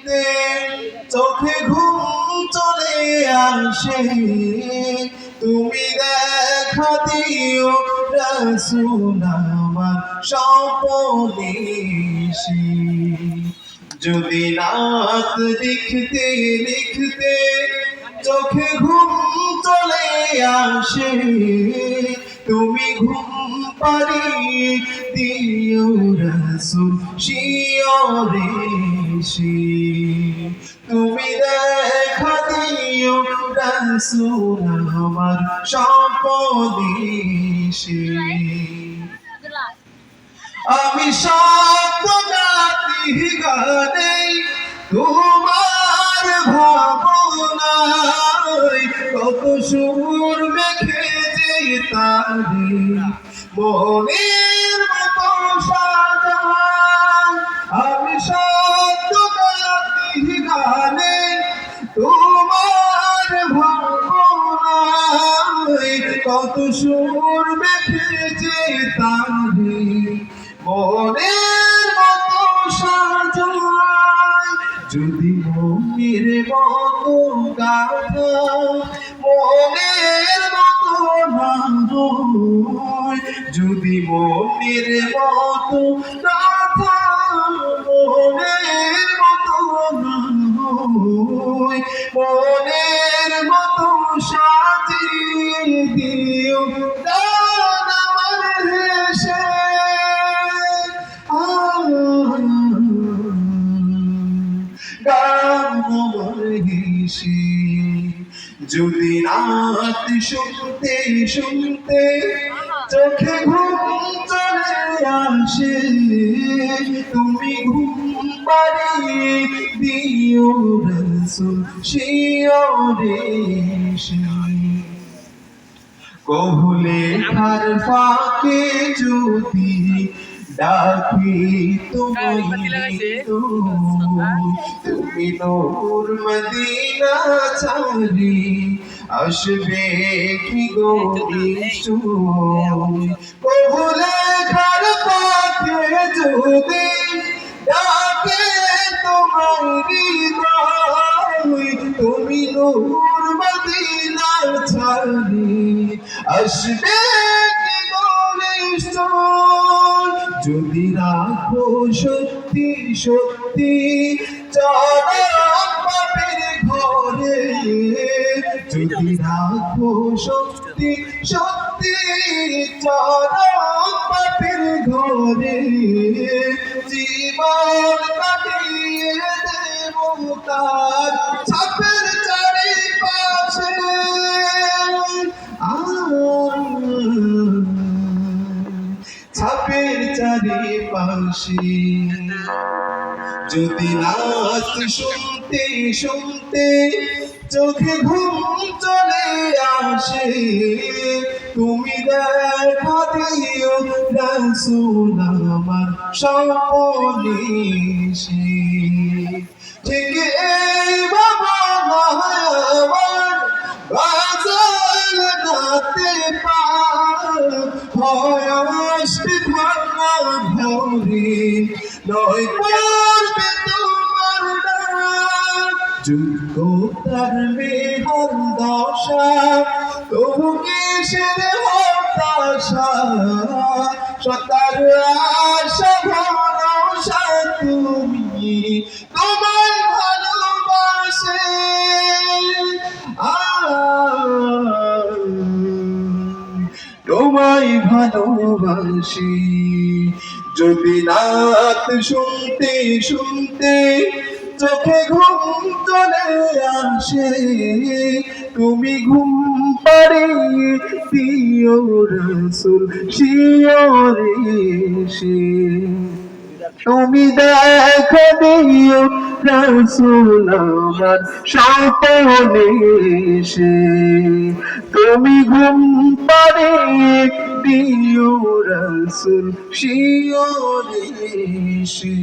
লিখতে চোখে ঘুম চলে আসে, তুমি দেখা দিও রাসূল আমার স্বপ্নে এসে। যদি রাত লিখতে লিখতে চোখে ঘুম চলে আসে, তুমি ঘুম পাড়িয়ে দিও রাসূল শিয়রে এসে। তুমি দেখা দিও রাসূল আমার স্বপ্নে এসে। আমি শব্দ গাতি গানে তোমার ভাবনায়, কত সুর মেখে যে তারে মনের মতো সাজায়। আমি শব্দ গাতি গানে তোমার ভাবনায়, কত সুর মেখে যে তারে মনের মতো সাজায়। যদি মনের মতো গাথা মনের মতো না হয়, যদি মনের মতো গাথা মনের মতো না হয়, মনের মতো সাজিয়ে দিও গান আমার হেসে। গান আমার হেসে। যদি রাত শুনতে শুনতে চোখে ঘুম চলে আসে, তুমি ঘুম পাড়িয়ে দিও রাসূল শিয়রে এসে। কহুলে খার ফাঁকে যদি ডাকি তুমি, তুমি নূর মদিনা ছাড়ি আসবে কি গো নিশ্চয়। কহুলে খার ফাঁকে যদি ডাকে তোমারি হৃদয়, তুমি নূর মদিনা ছাড়ি আসবে কি গো নিশ্চয়। যদি রাখো সত্যি সত্যি চরণ পাপের ঘরে, যদি রাখো সত্যি সত্যি চরণ পাপের ঘরে, জীবন কাটিয়ে দেব তার ছাপের চারিপাশে। ছাপের চারিপাশে। যদি রাত শুনতে শুনতে চোখে ঘুম চলে আসে, তুমি দেখা দিও রাসূল আমার স্বপ্নে এসে। ঠিক এই বাবা আমার গজল গাতে পার হয় আসবে ভাঙা ভরে, নয় পড়বে তোমার ডাক। যোগ্যতার মেহর দশা তবু কিসের হতাশা, সতার আশা ভরসা তুমি তোমায় ভালোবাসে। তোমায় ভালোবাসি। যদি রাত শুনতে শুনতে চোখে ঘুম চলে আসে, তুমি ঘুম পাড়িয়ে দিও রাসূল শিয়রে এসে। তুমি দেখা দিও রাসূল আমার স্বপ্নে এসে। তুমি ঘুম পাড়িয়ে দিও রাসূল শিয়রে এসে।